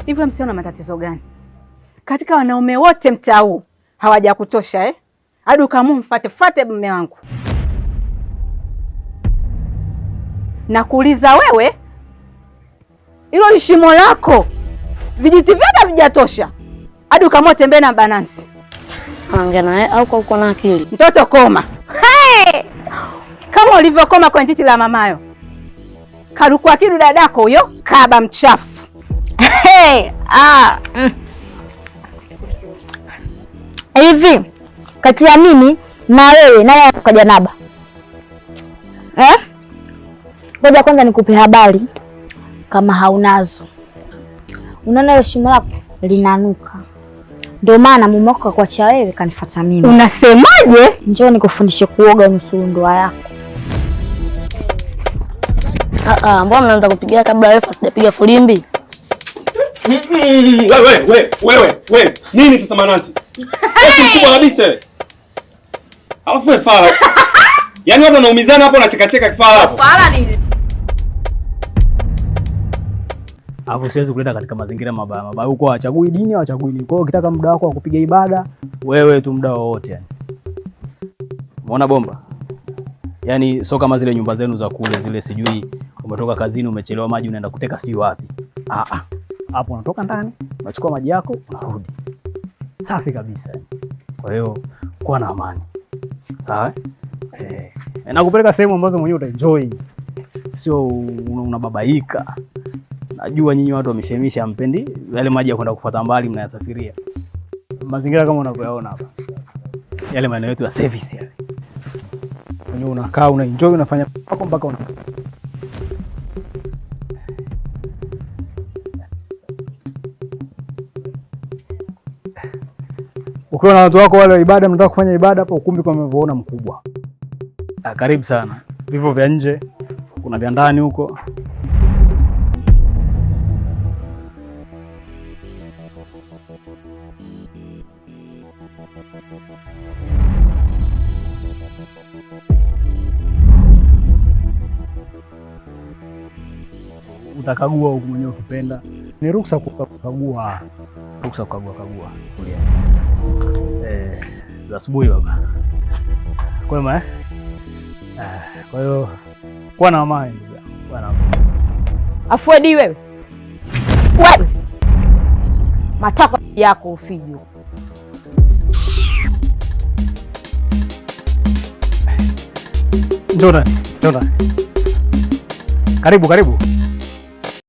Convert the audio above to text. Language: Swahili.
Hivi msiona matatizo gani? Katika wanaume wote mtaa huu hawajakutosha eh? Hadi ukaamua mfate mume wangu. Nakuuliza wewe, hilo ni shimo lako. Vijiti vyote havijatosha. Hadi ukaamua tembea na Banansi. Ongea naye au kwa uko na akili? Mtoto koma. Hey! Kama ulivyokoma kwenye titi la mamayo. Karuku akidu dadako huyo kaba mchafu. Hey! Hivi kati ya mimi na wewe nani anakuka janaba? Ngoja kwanza nikupe habari kama haunazo. Unaona ile shimo lako linanuka. Ndio maana mume wako akakuacha wewe kanifuata mimi. Unasemaje? Njoo nikufundishe kuoga nusu ndoa yako. Mbona mnaanza kupigia kabla wewe sijapiga fulimbi? Wewe. Nini sasa Manansi? Eti mkubwa kabisa wewe. Alafu wewe fala. Yaani watu wanaumizana hapo na cheka kifala hapo. Fala nini? Alafu siwezi kuleta katika mazingira mabaya. Huko hachagui dini au hachagui nini. Kwa hiyo ukitaka muda wako wa kupiga ibada, wewe tu muda wote yani. Umeona bomba? Yaani sio kama zile nyumba zenu za kule zile sijui umetoka kazini umechelewa maji unaenda kuteka sijui wapi. Hapo unatoka ndani, unachukua maji yako, unarudi. Safi kabisa. Kwa hiyo kuwa na amani. Sawa? Nakupeleka sehemu ambazo mwenyewe utaenjoy. Sio unababaika. Najua nyinyi watu wameshemisha hampendi yale maji ya kwenda kufuata mbali mnayasafiria. Mazingira kama unavyoyaona hapa. Yale maeneo yetu ya service yale. Wenyewe unakaa unaenjoy unafanya hapo mpaka una. Ukiwa na watu wako wale wa ibada mnataka kufanya ibada hapa ukumbi kama unavyoona mkubwa. Karibu sana. Vipo vya nje, kuna vya ndani huko. Utakagua huko mwenyewe ukipenda. Ni ruksa kukagua. Ruksa kukagua. Kulia. Za asubuhi baba. Kwema kwa hiyo kuwa na amani. Afuedi wewe. Matako yako ufijo. Njoo. Karibu.